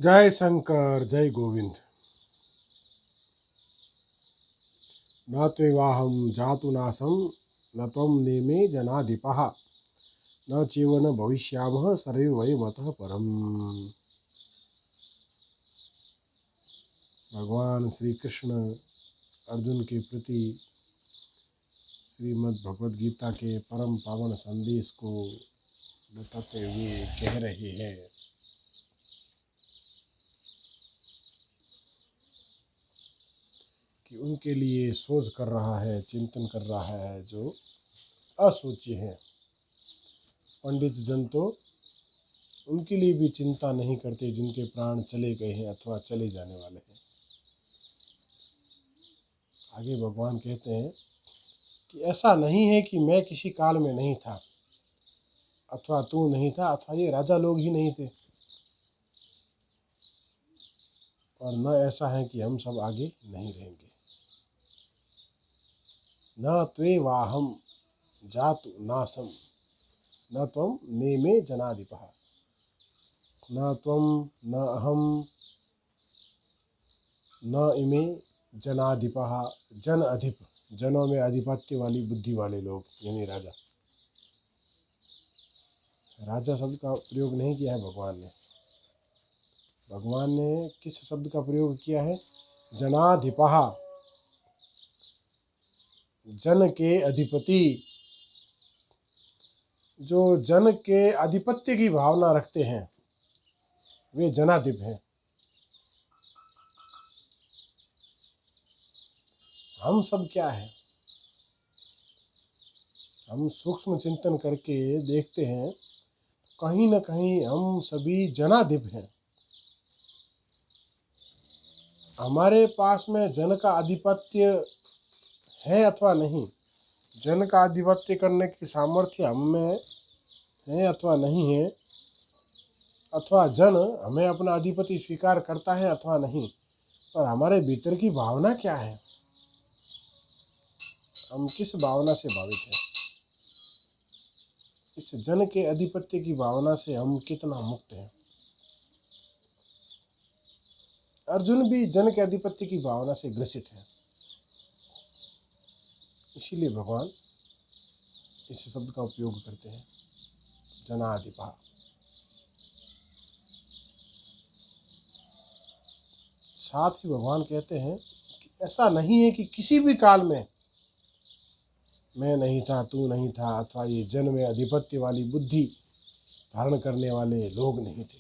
जय शंकर जय गोविंद। न त्वेवाहं जातु नासं न त्वं नेमे जनाधिपः न चैव न भविष्यामः सर्वे वयमतः परम्। भगवान श्री कृष्ण अर्जुन के प्रति श्रीमद् भगवद गीता के परम पावन संदेश को बताते हुए कह रहे हैं कि उनके लिए सोच कर रहा है, चिंतन कर रहा है जो असोची हैं। पंडित जन तो उनके लिए भी चिंता नहीं करते जिनके प्राण चले गए हैं अथवा चले जाने वाले हैं। आगे भगवान कहते हैं कि ऐसा नहीं है कि मैं किसी काल में नहीं था अथवा तू नहीं था अथवा ये राजा लोग ही नहीं थे, और न ऐसा है कि हम सब आगे नहीं रहेंगे। न त्वे वाहम जातु नासम न त्वं नेमे जनाधिपः न त्वं न अहम न इमे जनाधिपः। जन अधिप, जनों में अधिपत्य वाली बुद्धि वाले लोग यानी राजा। राजा शब्द का प्रयोग नहीं किया है भगवान ने। भगवान ने किस शब्द का प्रयोग किया है? जनाधिपः, जन के अधिपति। जो जन के आधिपत्य की भावना रखते हैं वे जनाधिप हैं। हम सब क्या है? हम सूक्ष्म चिंतन करके देखते हैं कहीं न कहीं हम सभी जनाधिप हैं। हमारे पास में जन का आधिपत्य है अथवा नहीं, जन का आधिपत्य करने की सामर्थ्य हम में है अथवा नहीं है, अथवा जन हमें अपना अधिपति स्वीकार करता है अथवा नहीं, पर हमारे भीतर की भावना क्या है? हम किस भावना से भावित हैं? इस जन के अधिपत्य की भावना से हम कितना मुक्त हैं? अर्जुन भी जन के अधिपत्य की भावना से ग्रसित है। इसीलिए भगवान इस शब्द का उपयोग करते हैं, जनाधिपः। साथ ही भगवान कहते हैं कि ऐसा नहीं है कि किसी भी काल में मैं नहीं था, तू नहीं था, अथवा ये जन में अधिपत्य वाली बुद्धि धारण करने वाले लोग नहीं थे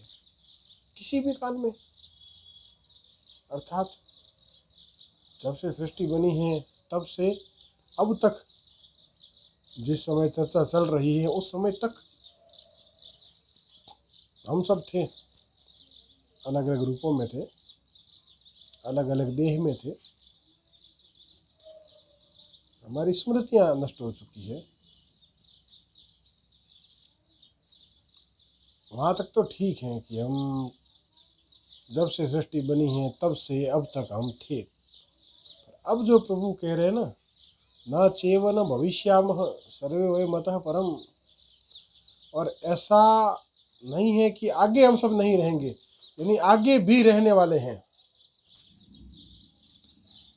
किसी भी काल में। अर्थात जब से सृष्टि बनी है तब से अब तक जिस समय चर्चा चल रही है उस समय तक हम सब थे, अलग अलग रूपों में थे, अलग अलग देह में थे। हमारी स्मृतियां नष्ट हो चुकी है। वहाँ तक तो ठीक है कि हम जब से सृष्टि बनी है तब से अब तक हम थे। अब जो प्रभु कह रहे हैं ना, न चैव न भविष्यामः सर्वे वयमतः परम्, और ऐसा नहीं है कि आगे हम सब नहीं रहेंगे, यानी आगे भी रहने वाले हैं।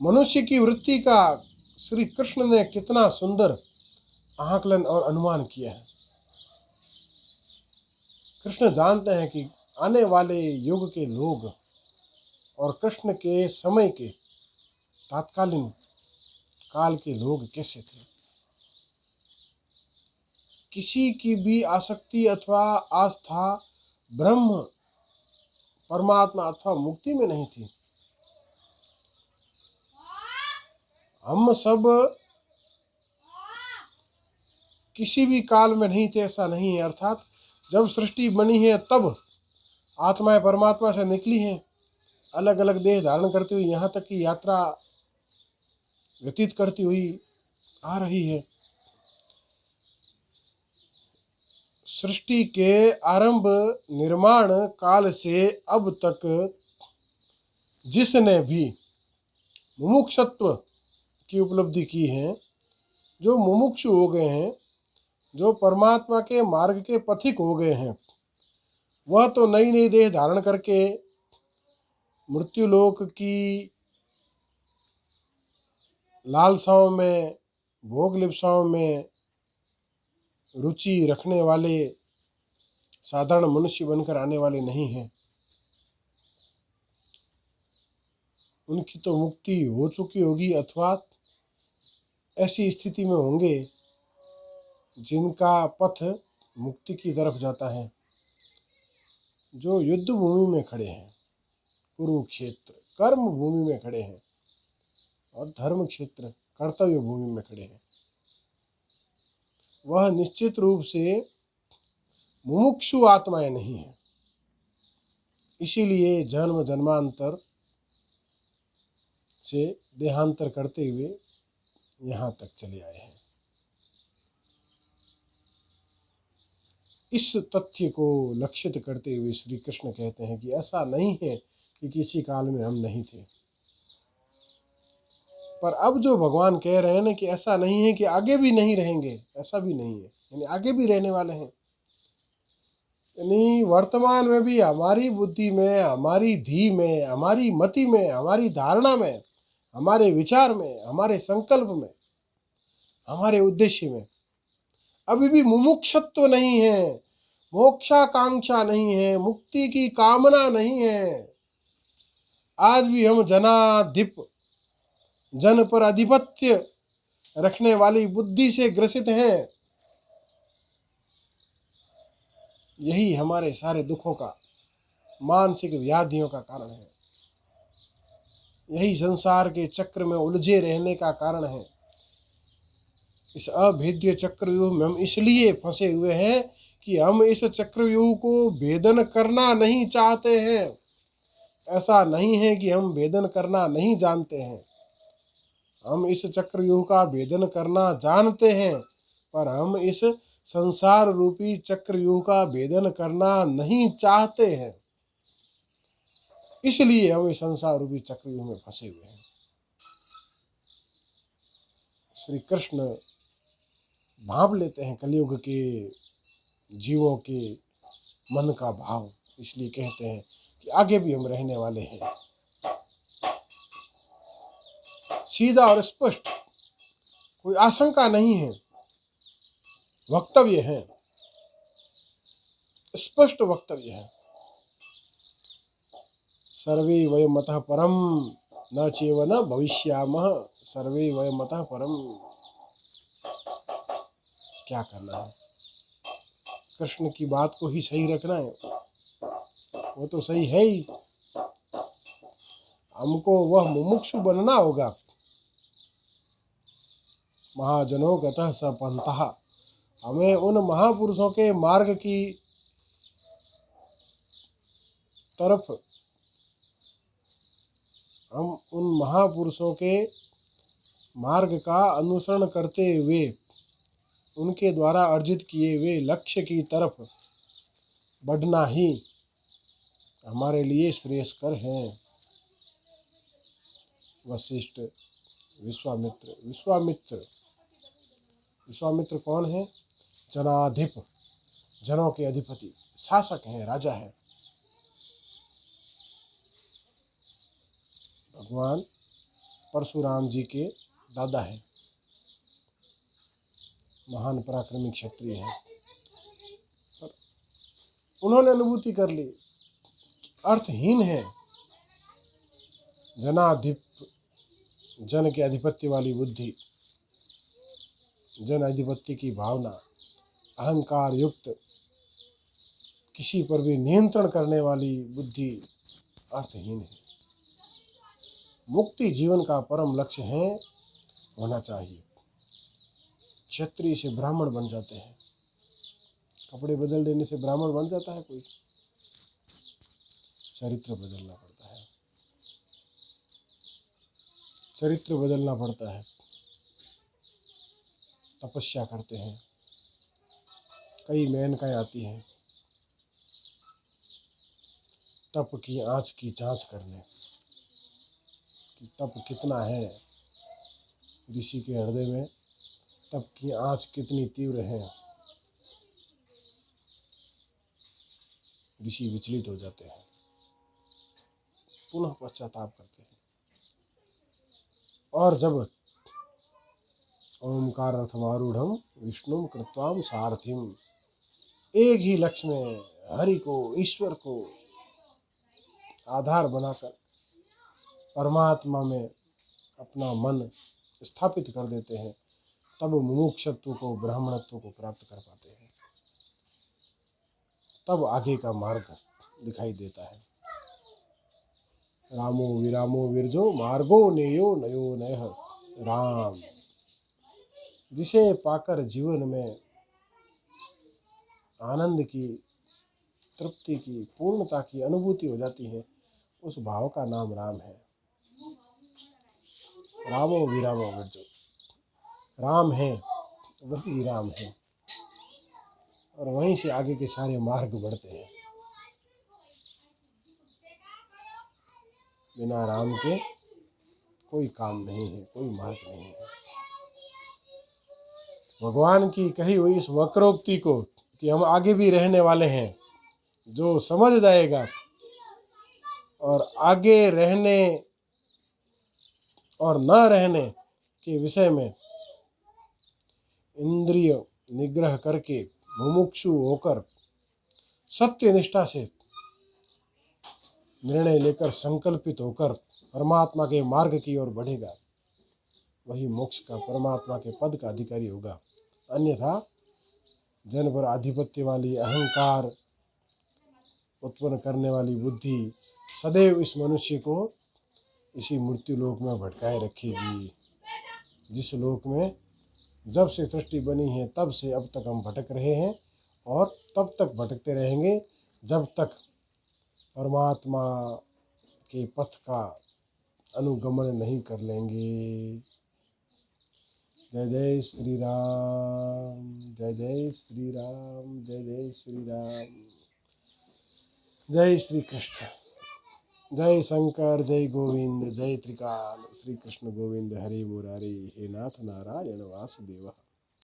मनुष्य की वृत्ति का श्री कृष्ण ने कितना सुंदर आकलन और अनुमान किया है। कृष्ण जानते हैं कि आने वाले युग के लोग और कृष्ण के समय के तात्कालीन काल के लोग कैसे थे। किसी की भी आसक्ति अथवा आस्था ब्रह्म परमात्मा अथवा मुक्ति में नहीं थी। हम सब किसी भी काल में नहीं थे ऐसा नहीं है। अर्थात जब सृष्टि बनी है तब आत्माएं परमात्मा से निकली हैं, अलग अलग देह धारण करती हुई यहाँ तक की यात्रा व्यतीत करती हुई आ रही है। सृष्टि के आरंभ निर्माण काल से अब तक जिसने भी मुमुक्षत्व की उपलब्धि की है, जो मुमुक्षु हो गए हैं, जो परमात्मा के मार्ग के पथिक हो गए हैं, वह तो नई नई देह धारण करके मृत्युलोक की लालसाओं में, भोग लिप्साओं में रुचि रखने वाले साधारण मनुष्य बनकर आने वाले नहीं हैं। उनकी तो मुक्ति हो चुकी होगी, अथवा ऐसी स्थिति में होंगे जिनका पथ मुक्ति की तरफ जाता है, जो युद्ध भूमि में खड़े हैं, कुरुक्षेत्र कर्म भूमि में खड़े हैं, और धर्म क्षेत्र कर्तव्य भूमि में खड़े हैं। वह निश्चित रूप से मुमुक्षु आत्माएं नहीं है। इसीलिए जन्म जन्मांतर से देहांतर करते हुए यहाँ तक चले आए हैं। इस तथ्य को लक्षित करते हुए श्री कृष्ण कहते हैं कि ऐसा नहीं है कि किसी काल में हम नहीं थे। पर अब जो भगवान कह रहे हैं ना कि ऐसा नहीं है कि आगे भी नहीं रहेंगे, ऐसा भी नहीं है, यानी आगे भी रहने वाले हैं। यानी वर्तमान में भी हमारी बुद्धि में, हमारी धी में, हमारी मति में, हमारी धारणा में, हमारे विचार में, हमारे संकल्प में, हमारे उद्देश्य में अभी भी मुमुक्षत्व नहीं है, मोक्षाकांक्षा नहीं है, मुक्ति की कामना नहीं है। आज भी हम जनाधिप, जन पर आधिपत्य रखने वाली बुद्धि से ग्रसित हैं। यही हमारे सारे दुखों का, मानसिक व्याधियों का कारण है। यही संसार के चक्र में उलझे रहने का कारण है। इस अभेद्य चक्रव्यूह में हम इसलिए फंसे हुए हैं कि हम इस चक्रव्यूह को भेदन करना नहीं चाहते हैं। ऐसा नहीं है कि हम भेदन करना नहीं जानते हैं, हम इस चक्रव्यूह का भेदन करना जानते हैं, पर हम इस संसार रूपी चक्रव्यूह का भेदन करना नहीं चाहते हैं। इसलिए हम इस संसार रूपी चक्रव्यूह में फंसे हुए हैं। श्री कृष्ण भांप लेते हैं कलयुग के जीवों के मन का भाव, इसलिए कहते हैं कि आगे भी हम रहने वाले हैं। सीधा और स्पष्ट, कोई आशंका नहीं है, वक्तव्य है, स्पष्ट वक्तव्य है। सर्वे वयमतः परम न चैव न भविष्यामः, सर्वे वयमतः परम। क्या करना है, कृष्ण की बात को ही सही रखना है, वो तो सही है ही। हमको वह मुमुक्षु बनना होगा। महाजनों गतः स पंथः, हमें उन महापुरुषों के मार्ग की तरफ, हम उन महापुरुषों के मार्ग का अनुसरण करते हुए उनके द्वारा अर्जित किए हुए लक्ष्य की तरफ बढ़ना ही हमारे लिए श्रेयस्कर है। वशिष्ठ, विश्वामित्र, विश्वामित्र कौन है? जनाधिप, जनों के अधिपति, शासक हैं, राजा हैं। भगवान परशुराम जी के दादा हैं, महान पराक्रमी क्षत्रिय हैं। पर उन्होंने अनुभूति कर ली, अर्थहीन है जनाधिप, जन के अधिपत्य वाली बुद्धि, जन अधिपत्य की भावना, अहंकार युक्त, किसी पर भी नियंत्रण करने वाली बुद्धि अर्थहीन है। मुक्ति जीवन का परम लक्ष्य है, होना चाहिए। क्षत्रिय से ब्राह्मण बन जाते हैं, कपड़े बदल देने से ब्राह्मण बन जाता है कोई? चरित्र बदलना पड़ता है, चरित्र बदलना पड़ता है। तपस्या करते हैं, कई मेनकाएं आती हैं तप की आँच की जांच करने, कि तप कितना है ऋषि के हृदय में, तप की आँच कितनी तीव्र है। ऋषि विचलित हो जाते हैं, पुनः पश्चाताप करते हैं। और जब ओंकार अर्थमारूढ़ विष्णु कृत्वाम सारथिम, एक ही लक्ष्य में हरि को, ईश्वर को आधार बनाकर परमात्मा में अपना मन स्थापित कर देते हैं, तब मुमुक्षत्व को, ब्राह्मणत्व को प्राप्त कर पाते हैं। तब आगे का मार्ग दिखाई देता है। रामो विरामो विरजो मार्गो नेयो नयो नयः। राम, जिसे पाकर जीवन में आनंद की, तृप्ति की, पूर्णता की अनुभूति हो जाती है, उस भाव का नाम राम है। रामो विरामो विरजो, राम है वही विराम है, और वहीं से आगे के सारे मार्ग बढ़ते हैं। बिना राम के कोई काम नहीं है, कोई मार्ग नहीं है। भगवान की कही हुई इस वक्रोक्ति को कि हम आगे भी रहने वाले हैं, जो समझ जाएगा और आगे रहने और न रहने के विषय में इंद्रिय निग्रह करके मुमुक्षु होकर सत्य निष्ठा से निर्णय लेकर संकल्पित होकर परमात्मा के मार्ग की ओर बढ़ेगा, वही मोक्ष का, परमात्मा के पद का अधिकारी होगा। अन्यथा जन पर आधिपत्य वाली, अहंकार उत्पन्न करने वाली बुद्धि सदैव इस मनुष्य को इसी मृत्यु लोक में भटकाए रखेगी, जिस लोक में जब से सृष्टि बनी है तब से अब तक हम भटक रहे हैं, और तब तक भटकते रहेंगे जब तक परमात्मा के पथ का अनुगमन नहीं कर लेंगे। जय जय श्री राम, जय जय श्री राम, जय जय श्री राम, जय श्री कृष्ण, जय शंकर, जय गोविंद, जय त्रिकाल, श्री कृष्ण गोविंद हरि मुरारी, हे नाथ नारायण वासुदेव।